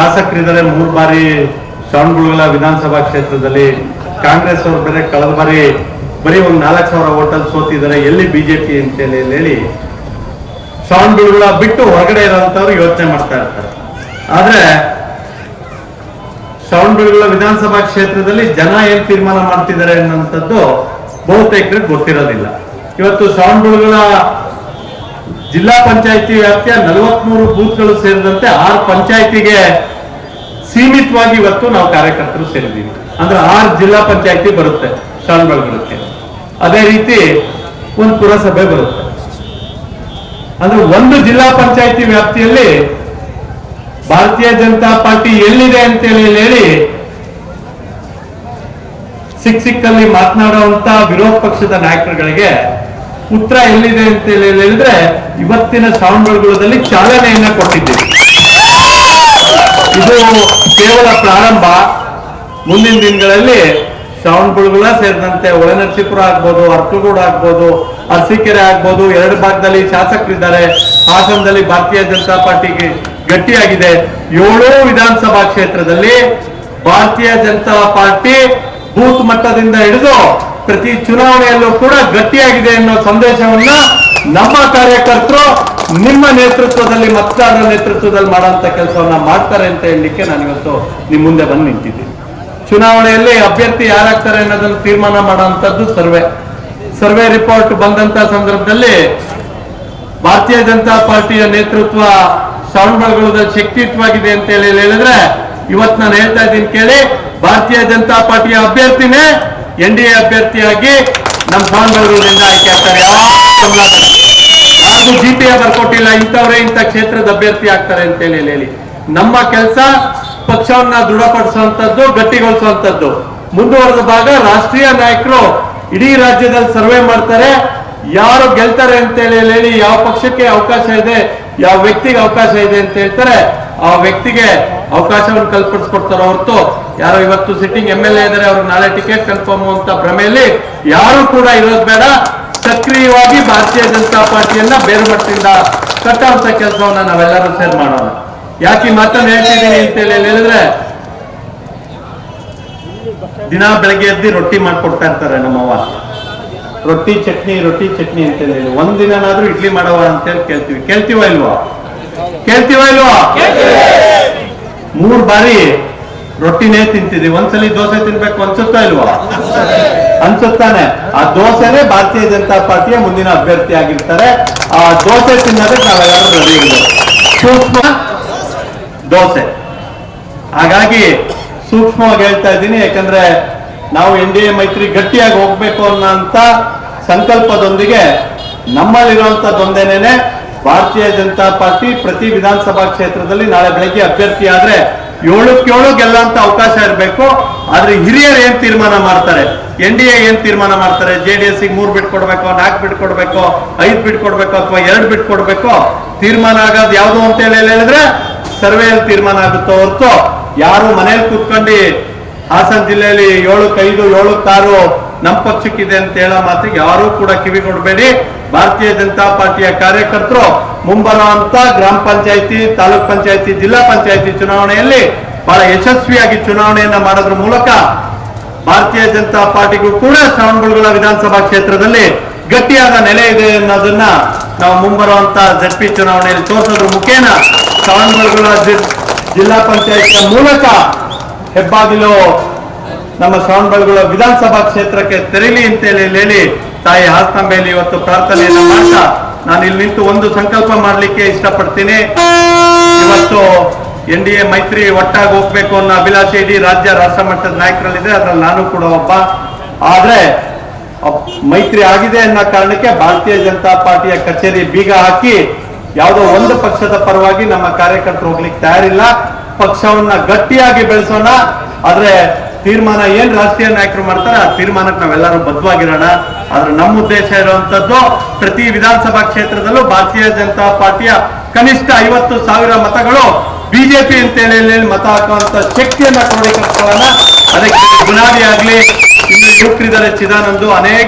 ಶಾಸಕರಿದ್ದಾರೆ 3 ಬಾರಿ ಶ್ರವಣಬೆಳಗೊಳ ವಿಧಾನಸಭಾ ಕ್ಷೇತ್ರದಲ್ಲಿ ಕಾಂಗ್ರೆಸ್ ಅವರು ಬೇರೆ ಕಳೆದ ಬಾರಿ ಬರೀ ಒಂದು 4,000 ವೋಟಲ್ಲಿ ಸೋತಿದ್ದಾರೆ. ಎಲ್ಲಿ ಬಿಜೆಪಿ ಅಂತ ಹೇಳಿ ಶ್ರವಣಬೆಳಗೊಳ ಬಿಟ್ಟು ಹೊರಗಡೆ ಇರೋಂಥವ್ರು ಯೋಚನೆ ಮಾಡ್ತಾ ಇರ್ತಾರೆ. ಆದ್ರೆ ಶ್ರವಣಬೆಳಗೊಳ ವಿಧಾನಸಭಾ ಕ್ಷೇತ್ರದಲ್ಲಿ ಜನ ಏನ್ ತೀರ್ಮಾನ ಮಾಡ್ತಿದ್ದಾರೆ ಅನ್ನೋಂಥದ್ದು ಬಹುತೇಕರಿಗೆ ಗೊತ್ತಿರೋದಿಲ್ಲ. ಇವತ್ತು ಶ್ರವಣಬೆಳಗೊಳ ಜಿಲ್ಲಾ ಪಂಚಾಯತಿ ವ್ಯಾಪ್ತಿಯ 43 ಬೂತ್ಗಳು ಸೇರಿದಂತೆ 6 ಪಂಚಾಯತಿಗೆ ಸೀಮಿತವಾಗಿ ಇವತ್ತು ನಾವು ಕಾರ್ಯಕರ್ತರು ಸೇರಿದ್ದೀವಿ. ಅಂದ್ರೆ 6 ಜಿಲ್ಲಾ ಪಂಚಾಯತಿ ಬರುತ್ತೆ ಶ್ರವಣಬೆಳಗೊಳಕ್ಕೆ. ಅದೇ ರೀತಿ ಒಂದು ಪುರಸಭೆ ಬರುತ್ತೆ. ಅಂದ್ರೆ ಒಂದು ಜಿಲ್ಲಾ ಪಂಚಾಯತಿ ವ್ಯಾಪ್ತಿಯಲ್ಲಿ ಭಾರತೀಯ ಜನತಾ ಪಾರ್ಟಿ ಎಲ್ಲಿದೆ ಅಂತ ಹೇಳಿ ಸಿಕ್ಕಲ್ಲಿ ಮಾತನಾಡುವಂತ ವಿರೋಧ ಪಕ್ಷದ ನಾಯಕರುಗಳಿಗೆ ಉತ್ತರ ಎಲ್ಲಿದೆ ಅಂತ ಹೇಳಿದ್ರೆ ಇವತ್ತಿನ ಶ್ರವಣಬೆಳಗೊಳದಲ್ಲಿ ಚಾಲನೆಯನ್ನ ಕೊಟ್ಟಿದ್ದೀವಿ. ಇದು ಕೇವಲ ಪ್ರಾರಂಭ. ಮುಂದಿನ ದಿನಗಳಲ್ಲಿ ಶ್ರವಣಬೆಳಗೊಳ ಸೇರಿದಂತೆ ಹೊಳೆನರಸೀಪುರ ಆಗ್ಬೋದು, ಅರ್ಕಲಗೂಡು ಆಗ್ಬೋದು, ಅರಸೀಕೆರೆ ಆಗ್ಬೋದು, 2 ಭಾಗದಲ್ಲಿ ಶಾಸಕರಿದ್ದಾರೆ. ಹಾಸನದಲ್ಲಿ ಭಾರತೀಯ ಜನತಾ ಪಾರ್ಟಿಗೆ ಗಟ್ಟಿಯಾಗಿದೆ. 7 ವಿಧಾನಸಭಾ ಕ್ಷೇತ್ರದಲ್ಲಿ ಭಾರತೀಯ ಜನತಾ ಪಾರ್ಟಿ ಬೂತ್ ಮಟ್ಟದಿಂದ ಹಿಡಿದು ಪ್ರತಿ ಚುನಾವಣೆಯಲ್ಲೂ ಕೂಡ ಗಟ್ಟಿಯಾಗಿದೆ ಅನ್ನೋ ಸಂದೇಶವನ್ನ ನಮ್ಮ ಕಾರ್ಯಕರ್ತರು ನಿಮ್ಮ ನೇತೃತ್ವದಲ್ಲಿ, ಮತದಾರರ ನೇತೃತ್ವದಲ್ಲಿ ಮಾಡುವಂತ ಕೆಲಸವನ್ನ ಮಾಡ್ತಾರೆ ಅಂತ ಹೇಳಲಿಕ್ಕೆ ನಾನಿವತ್ತು ನಿಮ್ ಮುಂದೆ ಬಂದು ನಿಂತಿದ್ದೀನಿ. ಚುನಾವಣೆಯಲ್ಲಿ ಅಭ್ಯರ್ಥಿ ಯಾರಾಗ್ತಾರೆ ಅನ್ನೋದನ್ನು ತೀರ್ಮಾನ ಮಾಡುವಂತದ್ದು ಸರ್ವೆ ರಿಪೋರ್ಟ್ ಬಂದಂತ ಸಂದರ್ಭದಲ್ಲಿ ಭಾರತೀಯ ಜನತಾ ಪಾರ್ಟಿಯ ನೇತೃತ್ವ ಶ್ರವಣಬೆಳಗೊಳದಲ್ಲಿ ಶಕ್ತಿಯುತವಾಗಿದೆ ಅಂತ ಹೇಳಿದ್ರೆ ಇವತ್ತು ನಾನು ಹೇಳ್ತಾ ಇದ್ದೀನಿ ಕೇಳಿ. ಭಾರತೀಯ ಜನತಾ ಪಾರ್ಟಿಯ ಅಭ್ಯರ್ಥಿನೇ NDA ಅಭ್ಯರ್ಥಿಯಾಗಿ ನಮ್ಮ ಶ್ರವಣಬೆಳಗೊಳದಿಂದ ಆಯ್ಕೆ ಆಗ್ತಾರೆ. ಯಾರು GPA ಬರ್ಕೊಟ್ಟಿಲ್ಲ, ಇಂಥವರೇ ಇಂಥ ಕ್ಷೇತ್ರದ ಅಭ್ಯರ್ಥಿ ಆಗ್ತಾರೆ ಅಂತ ಹೇಳಿ ನಮ್ಮ ಕೆಲಸ ಪಕ್ಷವನ್ನ ದೃಢಪಡಿಸುವಂತದ್ದು, ಗಟ್ಟಿಗೊಳಿಸುವಂತದ್ದು. ಮುಂದುವರೆದ ಭಾಗ ರಾಷ್ಟ್ರೀಯ ನಾಯಕರು ಇಡೀ ರಾಜ್ಯದಲ್ಲಿ ಸರ್ವೆ ಮಾಡ್ತಾರೆ. ಯಾರು ಗೆಲ್ತಾರೆ ಅಂತ ಹೇಳಿ ಯಾವ ಪಕ್ಷಕ್ಕೆ ಅವಕಾಶ ಇದೆ, ಯಾವ ವ್ಯಕ್ತಿಗೆ ಅವಕಾಶ ಇದೆ ಅಂತ ಹೇಳ್ತಾರೆ, ಆ ವ್ಯಕ್ತಿಗೆ ಅವಕಾಶವನ್ನು ಕಲ್ಪಿಸ್ಕೊಡ್ತಾರೆ. ಹೊರತು ಯಾರು ಇವತ್ತು ಸಿಟ್ಟಿಂಗ್ MLA ಇದ್ದಾರೆ, ಅವ್ರು ನಾಳೆ ಟಿಕೆಟ್ ಕನ್ಫರ್ಮ್ ಅಂತ ಭ್ರಮೆಯಲ್ಲಿ ಯಾರು ಕೂಡ ಇರೋದು ಬೇಡ. ಸಕ್ರಿಯವಾಗಿ ಭಾರತೀಯ ಜನತಾ ಪಾರ್ಟಿಯನ್ನ ಬೇರೆ ಮಟ್ಟದಿಂದ ಕಟ್ಟುವಂತ ಕೆಲಸವನ್ನ ನಾವೆಲ್ಲರೂ ಸೇರಿ ಮಾಡೋಣ. ಯಾಕೆ ಮಾತನ್ನು ಹೇಳ್ತಿದ್ದೀನಿ ಅಂತ ಹೇಳಿದ್ರೆ, ದಿನ ಬೆಳಗ್ಗೆ ಎದ್ದು ರೊಟ್ಟಿ ಮಾಡ್ಕೊಡ್ತಾ ಇರ್ತಾರೆ ನಮ್ಮವ್ವ. ರೊಟ್ಟಿ ಚಟ್ನಿ ಅಂತ ಹೇಳಿ ಒಂದಿನಾದ್ರೂ ಇಡ್ಲಿ ಮಾಡವ ಅಂತೇಳಿ ಕೇಳ್ತೀವ ಇಲ್ವಾ? 3 ಬಾರಿ ರೊಟ್ಟಿನೇ ತಿಂತಿದ್ವಿ. ಒಂದ್ಸಲಿ ದೋಸೆ ತಿನ್ಬೇಕು ಅನ್ಸುತ್ತಾ ಇಲ್ವಾ? ಅನ್ಸುತ್ತಾನೆ. ಆ ದೋಸೆನೇ ಭಾರತೀಯ ಜನತಾ ಪಾರ್ಟಿಯ ಮುಂದಿನ ಅಭ್ಯರ್ಥಿ ಆಗಿರ್ತಾರೆ. ಆ ದೋಸೆ ತಿನ್ನೋದಕ್ಕೆ ನಾವೆಲ್ಲರೂ ರೆಡಿ ಇರ್ಬೇಕು. ಸೂಕ್ಷ್ಮ ದೋಸೆ. ಹಾಗಾಗಿ ಸೂಕ್ಷ್ಮವಾಗಿ ಹೇಳ್ತಾ ಇದ್ದೀನಿ. ಯಾಕಂದ್ರೆ ನಾವು NDA ಮೈತ್ರಿ ಗಟ್ಟಿಯಾಗಿ ಹೋಗ್ಬೇಕು ಅನ್ನೋಂತ ಸಂಕಲ್ಪದೊಂದಿಗೆ ನಮ್ಮಲ್ಲಿರುವಂತದ್ದೊಂದೇನೆ ಭಾರತೀಯ ಜನತಾ ಪಾರ್ಟಿ ಪ್ರತಿ ವಿಧಾನಸಭಾ ಕ್ಷೇತ್ರದಲ್ಲಿ ನಾಳೆ ಬೆಳಗ್ಗೆ ಅಭ್ಯರ್ಥಿ ಆದ್ರೆ 7 ಗೆಲ್ಲಂತ ಅವಕಾಶ ಇರಬೇಕು. ಆದ್ರೆ ಹಿರಿಯರು ಏನ್ ತೀರ್ಮಾನ ಮಾಡ್ತಾರೆ, NDA ಏನ್ ತೀರ್ಮಾನ ಮಾಡ್ತಾರೆ, JDS 3 ಬಿಟ್ ಕೊಡ್ಬೇಕು, 4 ಬಿಟ್ ಕೊಡ್ಬೇಕು, 5 ಬಿಟ್ ಕೊಡ್ಬೇಕು, ಅಥವಾ 2 ಬಿಟ್ ಕೊಡ್ಬೇಕು, ತೀರ್ಮಾನ ಆಗೋದು ಯಾವುದು ಅಂತ ಹೇಳಿದ್ರೆ ಸರ್ವೆಯಲ್ಲಿ ತೀರ್ಮಾನ ಆಗುತ್ತೋ ಹೊರತು ಯಾರು ಮನೇಲಿ ಕೂತ್ಕೊಂಡು ಹಾಸನ ಜಿಲ್ಲೆಯಲ್ಲಿ 7-5, 7-6 ನಮ್ಮ ಪಕ್ಷಕ್ಕಿದೆ ಅಂತ ಹೇಳೋ ಮಾತಿಗೆ ಯಾರು ಕೂಡ ಕಿವಿ ಕೊಡಬೇಡಿ. ಭಾರತೀಯ ಜನತಾ ಪಾರ್ಟಿಯ ಕಾರ್ಯಕರ್ತರು ಮುಂಬರುವಂತ ಗ್ರಾಮ ಪಂಚಾಯತಿ, ತಾಲೂಕ್ ಪಂಚಾಯತಿ, ಜಿಲ್ಲಾ ಪಂಚಾಯತಿ ಚುನಾವಣೆಯಲ್ಲಿ ಬಹಳ ಯಶಸ್ವಿಯಾಗಿ ಚುನಾವಣೆಯನ್ನ ಮಾಡೋದ್ರ ಮೂಲಕ ಭಾರತೀಯ ಜನತಾ ಪಾರ್ಟಿಗೂ ಕೂಡ ಶ್ರವಣಬೆಳಗೊಳ ವಿಧಾನಸಭಾ ಕ್ಷೇತ್ರದಲ್ಲಿ ಗಟ್ಟಿಯಾದ ನೆಲೆ ಇದೆ ಅನ್ನೋದನ್ನ ನಾವು ಮುಂಬರುವಂತ ZP ಚುನಾವಣೆಯಲ್ಲಿ ತೋರಿಸೋದ್ರ ಮುಖೇನ ಶ್ರವಣಬೆಳಗೊಳ ಜಿಲ್ಲಾ ಪಂಚಾಯತಿಯ ಮೂಲಕ ಹೆಬ್ಬಾಗಿಲು ನಮ್ಮ ಶ್ರವಣಬೆಳಗೊಳ ವಿಧಾನಸಭಾ ಕ್ಷೇತ್ರಕ್ಕೆ ತೆರಳಿ ಅಂತ ಹೇಳಿ ತಾಯಿ ಹಾಸನಾಂಬೆಯಲ್ಲಿ ಇವತ್ತು ಪ್ರಾರ್ಥನೆಯನ್ನು ಮಾಡ್ತಾ ನಾನು ಇಲ್ಲಿ ನಿಂತು ಒಂದು ಸಂಕಲ್ಪ ಮಾಡಲಿಕ್ಕೆ ಇಷ್ಟಪಡ್ತೀನಿ. ಇವತ್ತು NDA ಮೈತ್ರಿ ಒಟ್ಟಾಗಿ ಹೋಗ್ಬೇಕು ಅನ್ನೋ ಅಭಿಲಾಷೆ ಇಡೀ ರಾಜ್ಯ ರಾಷ್ಟ್ರ ಮಟ್ಟದ ನಾಯಕರಲ್ಲಿದೆ. ಅದ್ರಲ್ಲಿ ನಾನು ಕೂಡ ಒಬ್ಬ. ಆದ್ರೆ ಮೈತ್ರಿ ಆಗಿದೆ ಅನ್ನೋ ಕಾರಣಕ್ಕೆ ಭಾರತೀಯ ಜನತಾ ಪಾರ್ಟಿಯ ಕಚೇರಿ ಬೀಗ ಹಾಕಿ ಯಾವುದೋ ಒಂದು ಪಕ್ಷದ ಪರವಾಗಿ ನಮ್ಮ ಕಾರ್ಯಕರ್ತರು ಹೋಗ್ಲಿಕ್ಕೆ ತಯಾರಿಲ್ಲ. ಪಕ್ಷವನ್ನ ಗಟ್ಟಿಯಾಗಿ ಬೆಳೆಸೋಣ. ಆದ್ರೆ ತೀರ್ಮಾನ ಏನ್ ರಾಷ್ಟ್ರೀಯ ನಾಯಕರು ಮಾಡ್ತಾರೆ ಆ ತೀರ್ಮಾನಕ್ಕೆ ನಾವೆಲ್ಲರೂ ಬದ್ಧವಾಗಿರೋಣ. ಆದ್ರೆ ನಮ್ಮ ಉದ್ದೇಶ ಇರುವಂತದ್ದು ಪ್ರತಿ ವಿಧಾನಸಭಾ ಕ್ಷೇತ್ರದಲ್ಲೂ ಭಾರತೀಯ ಜನತಾ ಪಾರ್ಟಿಯ ಕನಿಷ್ಠ 50,000 ಮತಗಳು ಬಿಜೆಪಿ ಅಂತ ಹೇಳಿ ಮತ ಹಾಕುವಂತ ಶಕ್ತಿಯನ್ನ ಕ್ರೋಢೀಕರಿಸೋಣ. ಅದಕ್ಕೆ ಬುನಾದಿ ಆಗ್ಲಿ. ಇನ್ನು ಯುವಕರಿದ್ದಾರೆ, ಚಿದಾನಂದು, ಅನೇಕ